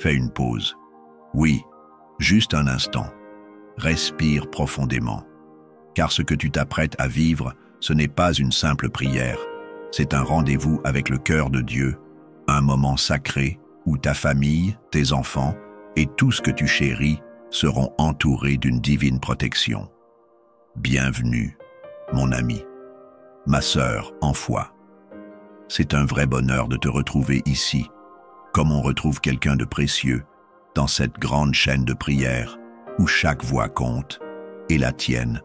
Fais une pause. Oui, juste un instant. Respire profondément. Car ce que tu t'apprêtes à vivre, ce n'est pas une simple prière. C'est un rendez-vous avec le cœur de Dieu, un moment sacré où ta famille, tes enfants et tout ce que tu chéris seront entourés d'une divine protection. Bienvenue, mon ami, ma sœur en foi. C'est un vrai bonheur de te retrouver ici, comme on retrouve quelqu'un de précieux, dans cette grande chaîne de prière où chaque voix compte, et la tienne,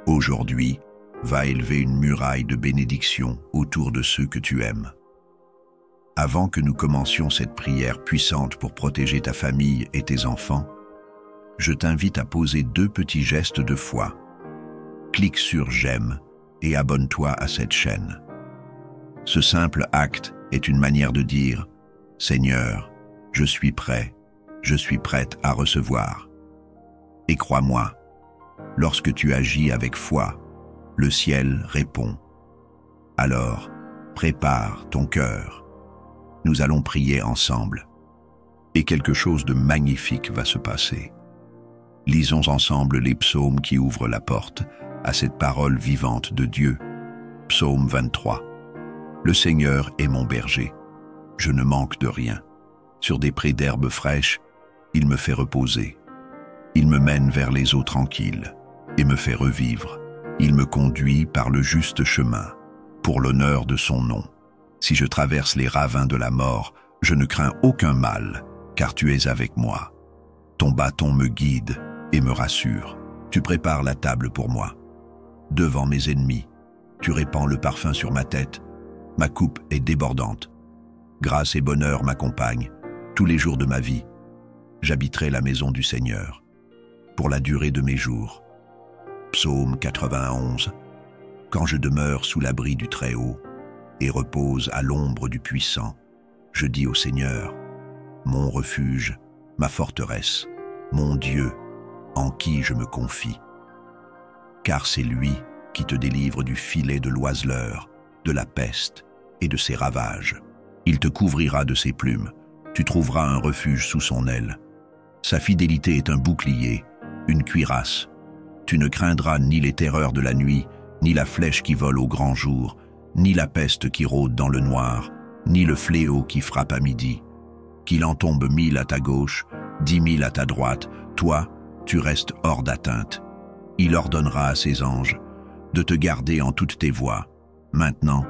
aujourd'hui, va élever une muraille de bénédiction autour de ceux que tu aimes. Avant que nous commencions cette prière puissante pour protéger ta famille et tes enfants, je t'invite à poser 2 petits gestes de foi. Clique sur j'aime et abonne-toi à cette chaîne. Ce simple acte est une manière de dire « Seigneur, je suis prêt, je suis prête à recevoir ». Et crois-moi, lorsque tu agis avec foi, le ciel répond. Alors, prépare ton cœur. Nous allons prier ensemble. Et quelque chose de magnifique va se passer. Lisons ensemble les psaumes qui ouvrent la porte à cette parole vivante de Dieu. Psaume 23. Le Seigneur est mon berger. Je ne manque de rien. Sur des prés d'herbes fraîches, il me fait reposer. Il me mène vers les eaux tranquilles et me fait revivre. Il me conduit par le juste chemin, pour l'honneur de son nom. Si je traverse les ravins de la mort, je ne crains aucun mal, car tu es avec moi. Ton bâton me guide et me rassure. Tu prépares la table pour moi. Devant mes ennemis, tu répands le parfum sur ma tête. Ma coupe est débordante. Grâce et bonheur m'accompagnent tous les jours de ma vie. J'habiterai la maison du Seigneur pour la durée de mes jours. Psaume 91. Quand je demeure sous l'abri du Très-Haut et repose à l'ombre du Puissant, je dis au Seigneur, mon refuge, ma forteresse, mon Dieu, en qui je me confie. Car c'est lui qui te délivre du filet de l'oiseleur, de la peste et de ses ravages. Il te couvrira de ses plumes, tu trouveras un refuge sous son aile. Sa fidélité est un bouclier, une cuirasse. Tu ne craindras ni les terreurs de la nuit, ni la flèche qui vole au grand jour, ni la peste qui rôde dans le noir, ni le fléau qui frappe à midi. Qu'il en tombe 1000 à ta gauche, 10 000 à ta droite, toi, tu restes hors d'atteinte. Il ordonnera à ses anges de te garder en toutes tes voies. Maintenant,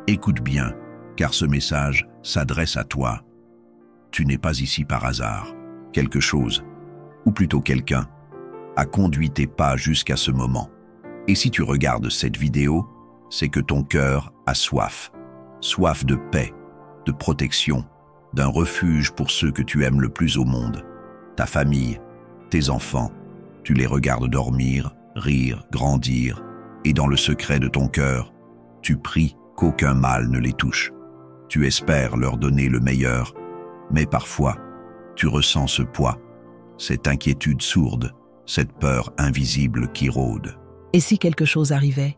écoute bien, car ce message s'adresse à toi. Tu n'es pas ici par hasard. Quelque chose, ou plutôt quelqu'un, a conduit tes pas jusqu'à ce moment. Et si tu regardes cette vidéo, c'est que ton cœur a soif. Soif de paix, de protection, d'un refuge pour ceux que tu aimes le plus au monde. Ta famille, tes enfants, tu les regardes dormir, rire, grandir, et dans le secret de ton cœur, tu pries qu'aucun mal ne les touche. Tu espères leur donner le meilleur, mais parfois, tu ressens ce poids, cette inquiétude sourde, cette peur invisible qui rôde. Et si quelque chose arrivait?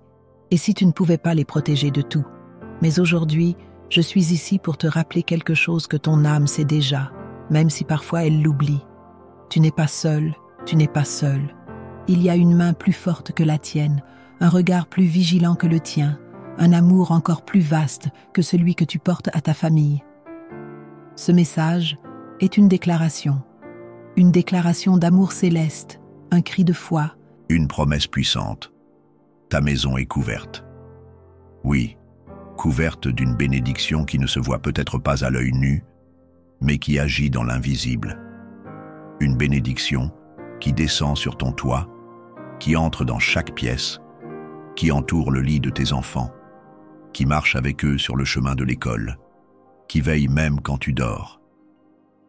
Et si tu ne pouvais pas les protéger de tout? Mais aujourd'hui, je suis ici pour te rappeler quelque chose que ton âme sait déjà, même si parfois elle l'oublie. Tu n'es pas seul, tu n'es pas seul. Il y a une main plus forte que la tienne, un regard plus vigilant que le tien, un amour encore plus vaste que celui que tu portes à ta famille. Ce message est une déclaration d'amour céleste, un cri de foi. Une promesse puissante. Ta maison est couverte. Oui, couverte d'une bénédiction qui ne se voit peut-être pas à l'œil nu, mais qui agit dans l'invisible. Une bénédiction qui descend sur ton toit, qui entre dans chaque pièce, qui entoure le lit de tes enfants, qui marche avec eux sur le chemin de l'école, qui veille même quand tu dors.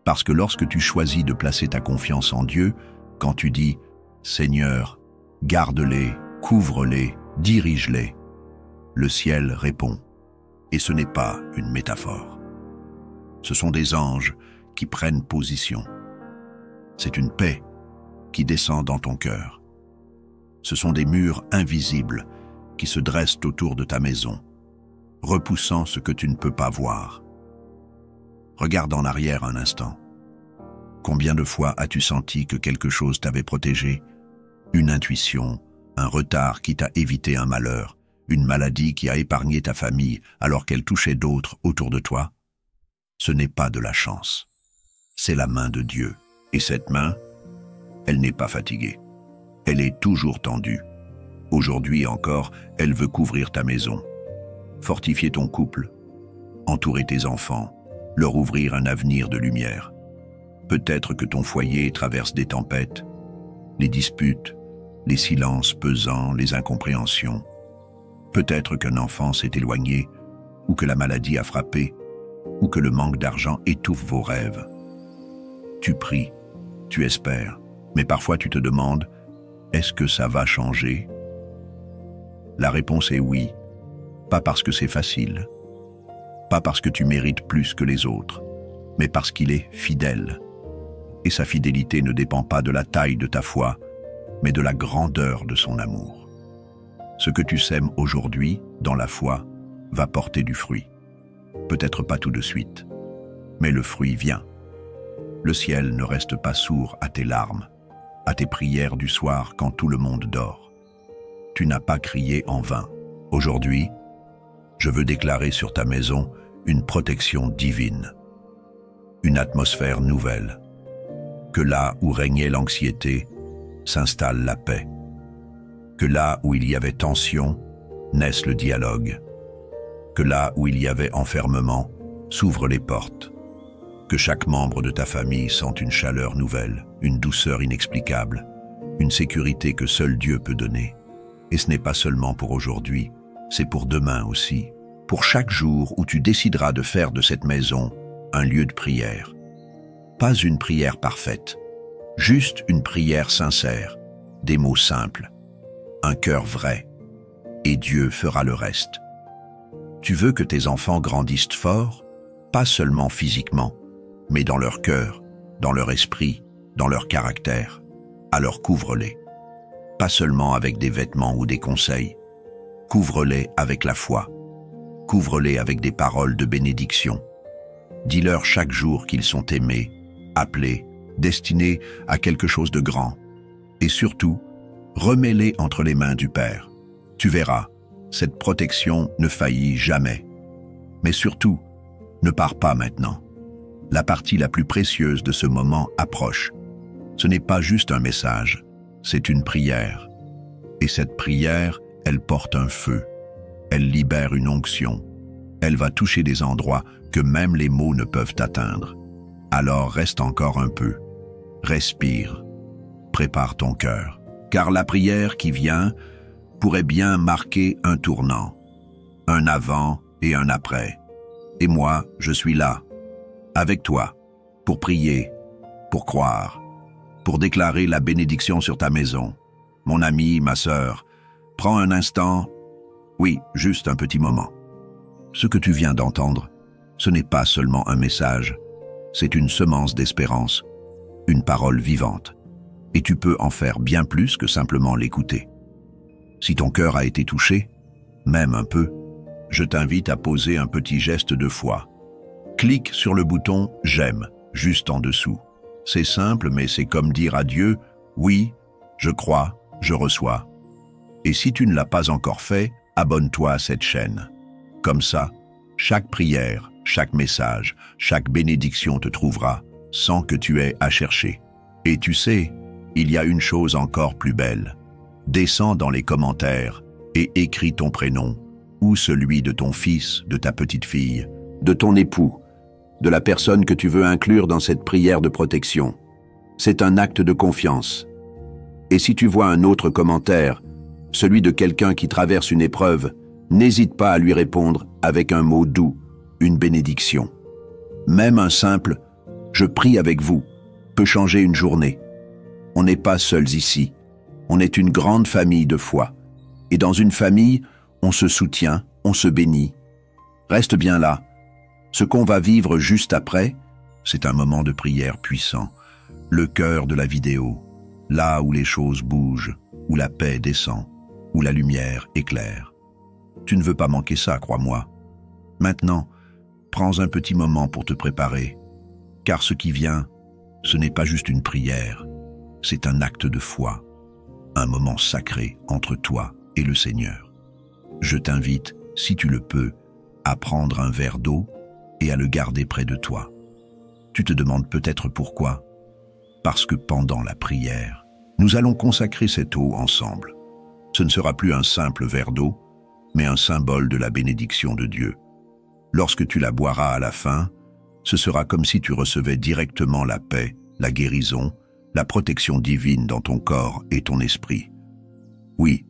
Parce que lorsque tu choisis de placer ta confiance en Dieu, quand tu dis « Seigneur, garde-les, couvre-les, dirige-les », le ciel répond. Et ce n'est pas une métaphore. Ce sont des anges qui prennent position. C'est une paix qui descend dans ton cœur. Ce sont des murs invisibles qui se dressent autour de ta maison, repoussant ce que tu ne peux pas voir. Regarde en arrière un instant. Combien de fois as-tu senti que quelque chose t'avait protégé? Une intuition, un retard qui t'a évité un malheur, une maladie qui a épargné ta famille alors qu'elle touchait d'autres autour de toi? Ce n'est pas de la chance. C'est la main de Dieu. Et cette main, elle n'est pas fatiguée. Elle est toujours tendue. Aujourd'hui encore, elle veut couvrir ta maison, fortifier ton couple, entourer tes enfants, leur ouvrir un avenir de lumière. Peut-être que ton foyer traverse des tempêtes, les disputes, les silences pesants, les incompréhensions. Peut-être qu'un enfant s'est éloigné, ou que la maladie a frappé, ou que le manque d'argent étouffe vos rêves. Tu pries, tu espères, mais parfois tu te demandes, est-ce que ça va changer? La réponse est oui, pas parce que c'est facile, pas parce que tu mérites plus que les autres, mais parce qu'il est fidèle. Et sa fidélité ne dépend pas de la taille de ta foi, mais de la grandeur de son amour. Ce que tu sèmes aujourd'hui, dans la foi, va porter du fruit. Peut-être pas tout de suite, mais le fruit vient. Le ciel ne reste pas sourd à tes larmes, à tes prières du soir quand tout le monde dort. Tu n'as pas crié en vain. Aujourd'hui, je veux déclarer sur ta maison une protection divine, une atmosphère nouvelle, que là où régnait l'anxiété, s'installe la paix, que là où il y avait tension, naisse le dialogue, que là où il y avait enfermement, s'ouvrent les portes, que chaque membre de ta famille sente une chaleur nouvelle, une douceur inexplicable, une sécurité que seul Dieu peut donner. Et ce n'est pas seulement pour aujourd'hui, c'est pour demain aussi, pour chaque jour où tu décideras de faire de cette maison un lieu de prière. Pas une prière parfaite, juste une prière sincère, des mots simples, un cœur vrai, et Dieu fera le reste. Tu veux que tes enfants grandissent forts, pas seulement physiquement, mais dans leur cœur, dans leur esprit, dans leur caractère. Alors couvre-les, pas seulement avec des vêtements ou des conseils, couvre-les avec la foi, couvre-les avec des paroles de bénédiction. Dis-leur chaque jour qu'ils sont aimés, appelés, destinés à quelque chose de grand. Et surtout, remets-les entre les mains du Père. Tu verras, cette protection ne faillit jamais. Mais surtout, ne pars pas maintenant. La partie la plus précieuse de ce moment approche. Ce n'est pas juste un message, c'est une prière. Et cette prière, elle porte un feu. Elle libère une onction. Elle va toucher des endroits que même les mots ne peuvent atteindre. Alors reste encore un peu. Respire. Prépare ton cœur. Car la prière qui vient pourrait bien marquer un tournant. Un avant et un après. Et moi, je suis là, avec toi, pour prier, pour croire, pour déclarer la bénédiction sur ta maison. Mon ami, ma sœur, prends un instant, oui, juste un petit moment. Ce que tu viens d'entendre, ce n'est pas seulement un message, c'est une semence d'espérance, une parole vivante. Et tu peux en faire bien plus que simplement l'écouter. Si ton cœur a été touché, même un peu, je t'invite à poser un petit geste de foi. Clique sur le bouton « J'aime » juste en dessous. C'est simple, mais c'est comme dire à Dieu « Oui, je crois, je reçois ». Et si tu ne l'as pas encore fait, abonne-toi à cette chaîne. Comme ça, chaque prière, chaque message, chaque bénédiction te trouvera sans que tu aies à chercher. Et tu sais, il y a une chose encore plus belle. Descends dans les commentaires et écris ton prénom ou celui de ton fils, de ta petite fille, de ton époux, de la personne que tu veux inclure dans cette prière de protection. C'est un acte de confiance. Et si tu vois un autre commentaire, celui de quelqu'un qui traverse une épreuve, n'hésite pas à lui répondre avec un mot doux, une bénédiction. Même un simple « Je prie avec vous » peut changer une journée. On n'est pas seuls ici. On est une grande famille de foi. Et dans une famille, on se soutient, on se bénit. Reste bien là. Ce qu'on va vivre juste après, c'est un moment de prière puissant. Le cœur de la vidéo, là où les choses bougent, où la paix descend, où la lumière éclaire. Tu ne veux pas manquer ça, crois-moi. Maintenant, prends un petit moment pour te préparer, car ce qui vient, Ce n'est pas juste une prière, c'est un acte de foi, un moment sacré entre toi et le Seigneur. Je t'invite, si tu le peux, à prendre un verre d'eau et à le garder près de toi. Tu te demandes peut-être pourquoi? Parce que pendant la prière, nous allons consacrer cette eau ensemble. Ce ne sera plus un simple verre d'eau, mais un symbole de la bénédiction de Dieu. Lorsque tu la boiras à la fin, ce sera comme si tu recevais directement la paix, la guérison, la protection divine dans ton corps et ton esprit. Oui,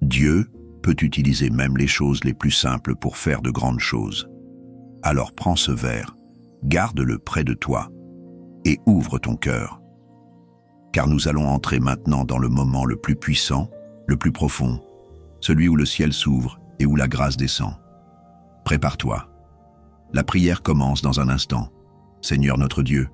Dieu peut utiliser même les choses les plus simples pour faire de grandes choses. Alors prends ce verre, garde-le près de toi et ouvre ton cœur. Car nous allons entrer maintenant dans le moment le plus puissant, le plus profond, celui où le ciel s'ouvre et où la grâce descend. Prépare-toi. La prière commence dans un instant. Seigneur notre Dieu,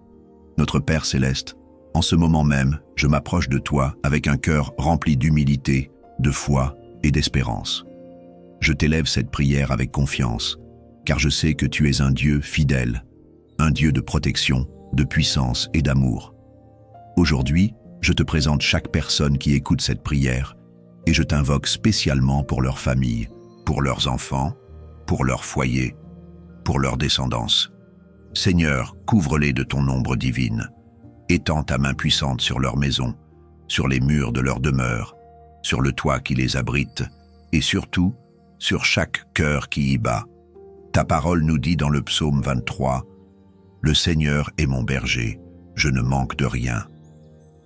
notre Père céleste, en ce moment même, je m'approche de toi avec un cœur rempli d'humilité, de foi et d'espérance. Je t'élève cette prière avec confiance, car je sais que tu es un Dieu fidèle, un Dieu de protection, de puissance et d'amour. Aujourd'hui, je te présente chaque personne qui écoute cette prière et je t'invoque spécialement pour leur famille, pour leurs enfants, pour leur foyer, pour leur descendance. Seigneur, couvre-les de ton ombre divine. Étends ta main puissante sur leur maison, sur les murs de leur demeure, sur le toit qui les abrite, et surtout, sur chaque cœur qui y bat. Ta parole nous dit dans le psaume 23, « Le Seigneur est mon berger, je ne manque de rien. »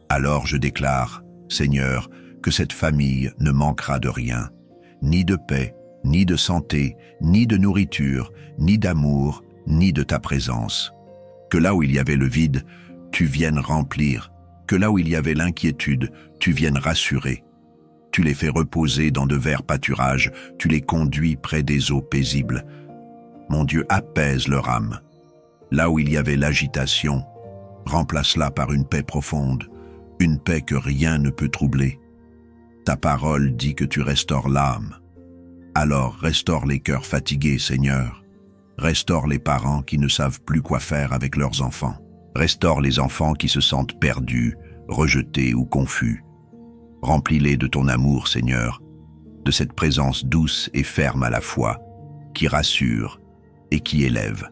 Alors je déclare, Seigneur, que cette famille ne manquera de rien, ni de paix, ni de santé, ni de nourriture, ni d'amour, ni de ta présence. Que là où il y avait le vide, tu viennes remplir. Que là où il y avait l'inquiétude, tu viennes rassurer. Tu les fais reposer dans de verts pâturages, tu les conduis près des eaux paisibles. Mon Dieu, apaise leur âme. Là où il y avait l'agitation, remplace-la par une paix profonde, une paix que rien ne peut troubler. Ta parole dit que tu restaures l'âme. Alors restaure les cœurs fatigués, Seigneur. Restaure les parents qui ne savent plus quoi faire avec leurs enfants. Restaure les enfants qui se sentent perdus, rejetés ou confus. Remplis-les de ton amour, Seigneur, de cette présence douce et ferme à la fois, qui rassure et qui élève.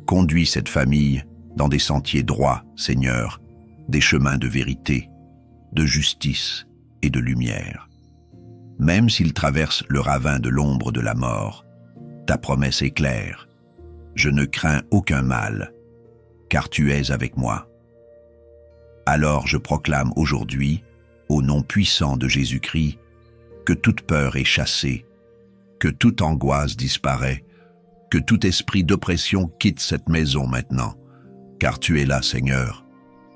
Conduis cette famille dans des sentiers droits, Seigneur, des chemins de vérité, de justice et de lumière. Même s'ils traversent le ravin de l'ombre de la mort, ta promesse est claire. Je ne crains aucun mal, car tu es avec moi. Alors je proclame aujourd'hui, au nom puissant de Jésus-Christ, que toute peur est chassée, que toute angoisse disparaît, que tout esprit d'oppression quitte cette maison maintenant, car tu es là, Seigneur.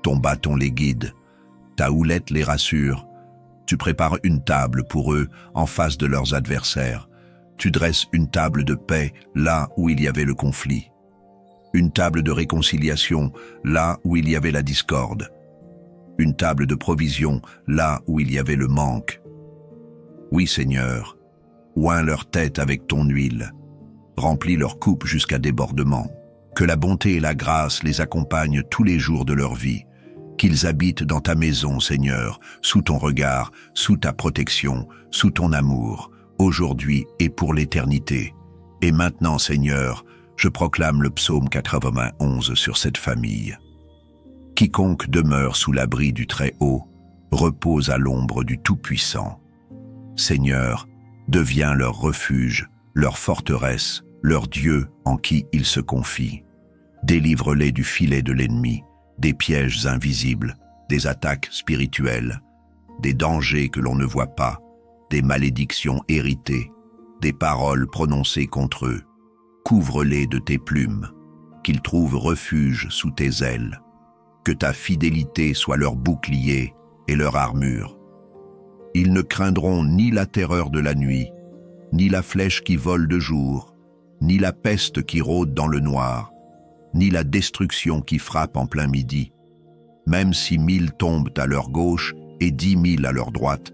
Ton bâton les guide, ta houlette les rassure. Tu prépares une table pour eux en face de leurs adversaires. Tu dresses une table de paix là où il y avait le conflit. Une table de réconciliation là où il y avait la discorde. Une table de provision là où il y avait le manque. Oui, Seigneur, oins leur tête avec ton huile. Remplis leur coupe jusqu'à débordement. Que la bonté et la grâce les accompagnent tous les jours de leur vie. Qu'ils habitent dans ta maison, Seigneur, sous ton regard, sous ta protection, sous ton amour, aujourd'hui et pour l'éternité. Et maintenant, Seigneur, je proclame le psaume 91 sur cette famille. Quiconque demeure sous l'abri du Très-Haut repose à l'ombre du Tout-Puissant. Seigneur, deviens leur refuge, leur forteresse, leur Dieu en qui ils se confient. Délivre-les du filet de l'ennemi, des pièges invisibles, des attaques spirituelles, des dangers que l'on ne voit pas, des malédictions héritées, des paroles prononcées contre eux. Couvre-les de tes plumes, qu'ils trouvent refuge sous tes ailes. Que ta fidélité soit leur bouclier et leur armure. Ils ne craindront ni la terreur de la nuit, ni la flèche qui vole de jour, ni la peste qui rôde dans le noir, ni la destruction qui frappe en plein midi. Même si 1000 tombent à leur gauche et 10 000 à leur droite,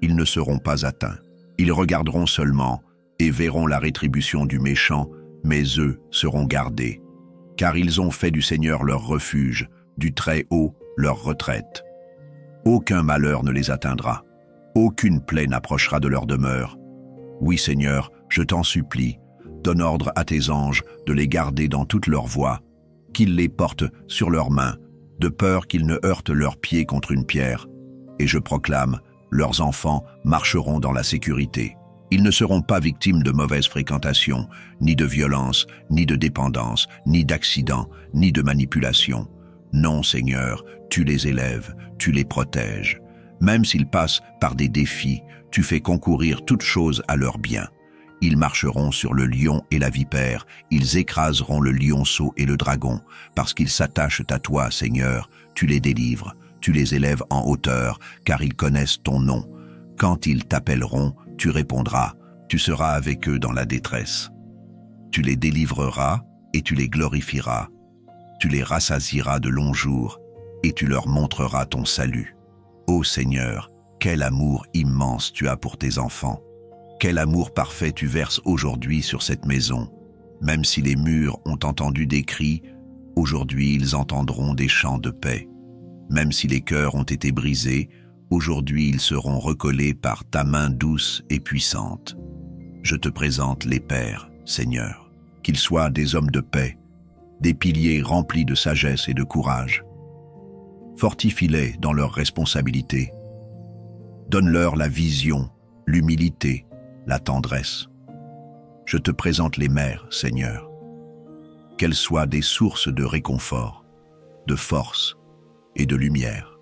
ils ne seront pas atteints. Ils regarderont seulement et verront la rétribution du méchant, mais eux seront gardés. car ils ont fait du Seigneur leur refuge, du Très-Haut leur retraite. Aucun malheur ne les atteindra, aucune plaie n'approchera de leur demeure. Oui, Seigneur, je t'en supplie, donne ordre à tes anges de les garder dans toutes leurs voies, qu'ils les portent sur leurs mains, de peur qu'ils ne heurtent leurs pieds contre une pierre. Et je proclame, leurs enfants marcheront dans la sécurité. Ils ne seront pas victimes de mauvaise fréquentation, ni de violence, ni de dépendance, ni d'accident, ni de manipulation. Non, Seigneur, tu les élèves, tu les protèges. Même s'ils passent par des défis, tu fais concourir toutes choses à leur bien. Ils marcheront sur le lion et la vipère, ils écraseront le lionceau et le dragon, parce qu'ils s'attachent à toi, Seigneur, tu les délivres, tu les élèves en hauteur, car ils connaissent ton nom. Quand ils t'appelleront, tu répondras, tu seras avec eux dans la détresse. Tu les délivreras et tu les glorifieras. Tu les rassasieras de longs jours et tu leur montreras ton salut. Ô Seigneur, quel amour immense tu as pour tes enfants. Quel amour parfait tu verses aujourd'hui sur cette maison. Même si les murs ont entendu des cris, aujourd'hui ils entendront des chants de paix. Même si les cœurs ont été brisés, aujourd'hui ils seront recollés par ta main douce et puissante. Je te présente les pères, Seigneur, qu'ils soient des hommes de paix, des piliers remplis de sagesse et de courage. Fortifie-les dans leurs responsabilités. Donne-leur la vision, l'humilité, la tendresse. Je te présente les mères, Seigneur. Qu'elles soient des sources de réconfort, de force et de lumière.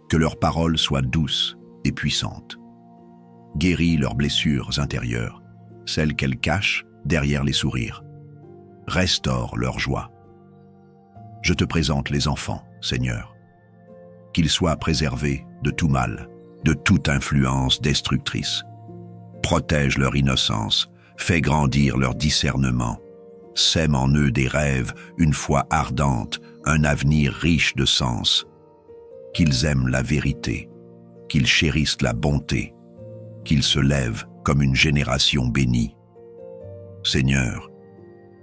Que leurs paroles soient douces et puissantes. Guéris leurs blessures intérieures, celles qu'elles cachent derrière les sourires. Restaure leur joie. Je te présente les enfants, Seigneur. Qu'ils soient préservés de tout mal, de toute influence destructrice. Protège leur innocence, fais grandir leur discernement. Sème en eux des rêves, une foi ardente, un avenir riche de sens. Qu'ils aiment la vérité, qu'ils chérissent la bonté, qu'ils se lèvent comme une génération bénie. Seigneur,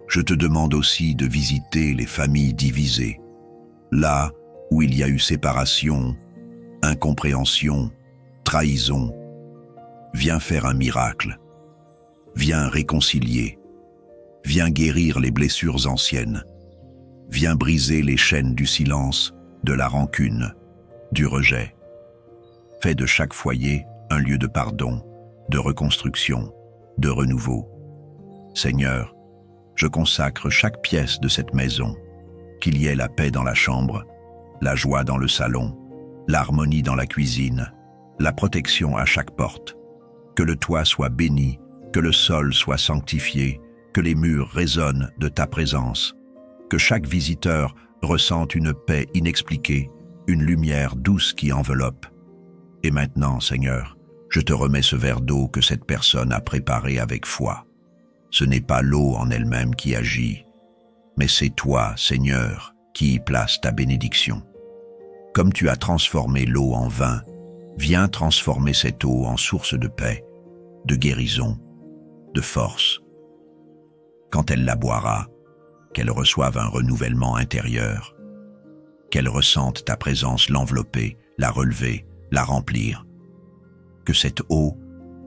je te demande aussi de visiter les familles divisées, là où il y a eu séparation, incompréhension, trahison. Viens faire un miracle, viens réconcilier, viens guérir les blessures anciennes, viens briser les chaînes du silence, de la rancune, du rejet. Fais de chaque foyer un lieu de pardon, de reconstruction, de renouveau. Seigneur, je consacre chaque pièce de cette maison, qu'il y ait la paix dans la chambre, la joie dans le salon, l'harmonie dans la cuisine, la protection à chaque porte. Que le toit soit béni, que le sol soit sanctifié, que les murs résonnent de ta présence, que chaque visiteur ressente une paix inexpliquée, une lumière douce qui enveloppe. Et maintenant, Seigneur, je te remets ce verre d'eau que cette personne a préparé avec foi. Ce n'est pas l'eau en elle-même qui agit, mais c'est toi, Seigneur, qui y place ta bénédiction. Comme tu as transformé l'eau en vin, viens transformer cette eau en source de paix, de guérison, de force. Quand elle la boira, qu'elle reçoive un renouvellement intérieur, qu'elle ressente ta présence l'envelopper, la relever, la remplir. Que cette eau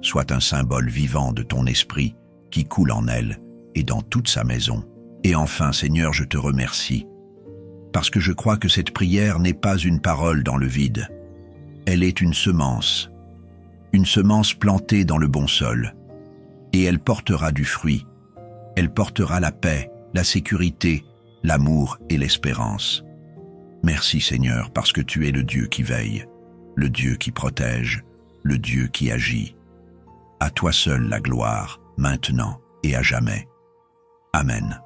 soit un symbole vivant de ton esprit qui coule en elle et dans toute sa maison. Et enfin, Seigneur, je te remercie, parce que je crois que cette prière n'est pas une parole dans le vide. Elle est une semence plantée dans le bon sol, et elle portera du fruit. Elle portera la paix, la sécurité, l'amour et l'espérance. Merci Seigneur, parce que tu es le Dieu qui veille, le Dieu qui protège, le Dieu qui agit. À toi seul la gloire, maintenant et à jamais. Amen.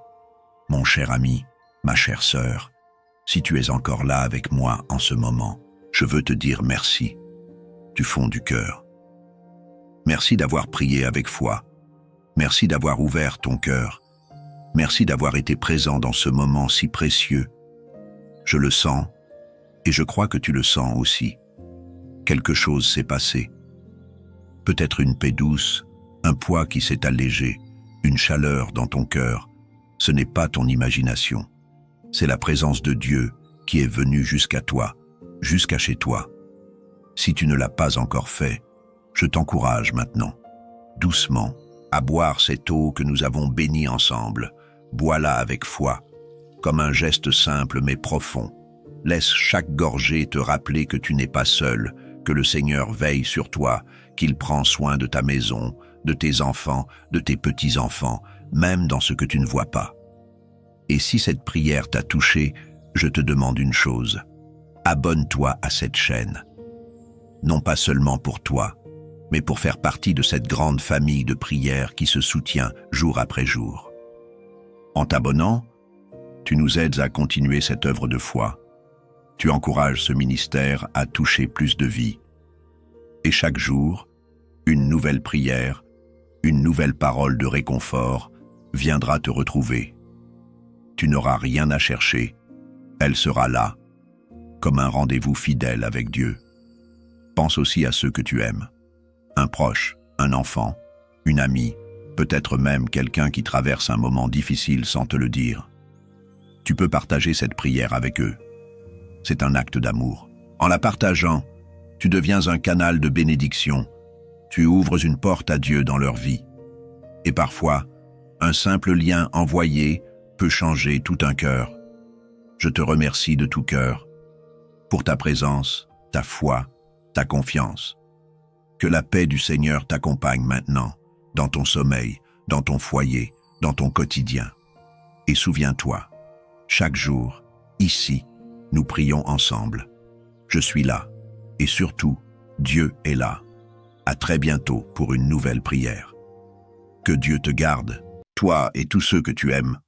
Mon cher ami, ma chère sœur, si tu es encore là avec moi en ce moment, je veux te dire merci, du fond du cœur. Merci d'avoir prié avec foi. Merci d'avoir ouvert ton cœur. Merci d'avoir été présent dans ce moment si précieux. Je le sens, et je crois que tu le sens aussi. Quelque chose s'est passé. Peut-être une paix douce, un poids qui s'est allégé, une chaleur dans ton cœur. Ce n'est pas ton imagination. C'est la présence de Dieu qui est venue jusqu'à toi, jusqu'à chez toi. Si tu ne l'as pas encore fait, je t'encourage maintenant, doucement, à boire cette eau que nous avons bénie ensemble. Bois-la avec foi, comme un geste simple mais profond. Laisse chaque gorgée te rappeler que tu n'es pas seul, que le Seigneur veille sur toi, qu'il prend soin de ta maison, de tes enfants, de tes petits-enfants, même dans ce que tu ne vois pas. Et si cette prière t'a touché, je te demande une chose. Abonne-toi à cette chaîne. Non pas seulement pour toi, mais pour faire partie de cette grande famille de prières qui se soutient jour après jour. En t'abonnant, tu nous aides à continuer cette œuvre de foi. Tu encourages ce ministère à toucher plus de vies. Et chaque jour, une nouvelle prière, une nouvelle parole de réconfort viendra te retrouver. Tu n'auras rien à chercher, elle sera là, comme un rendez-vous fidèle avec Dieu. Pense aussi à ceux que tu aimes. Un proche, un enfant, une amie, peut-être même quelqu'un qui traverse un moment difficile sans te le dire. Tu peux partager cette prière avec eux. C'est un acte d'amour. En la partageant, tu deviens un canal de bénédiction. Tu ouvres une porte à Dieu dans leur vie. Et parfois, un simple lien envoyé peut changer tout un cœur. Je te remercie de tout cœur pour ta présence, ta foi, ta confiance. Que la paix du Seigneur t'accompagne maintenant, dans ton sommeil, dans ton foyer, dans ton quotidien. Et souviens-toi, chaque jour, ici, nous prions ensemble. Je suis là, et surtout, Dieu est là. À très bientôt pour une nouvelle prière. Que Dieu te garde, toi et tous ceux que tu aimes.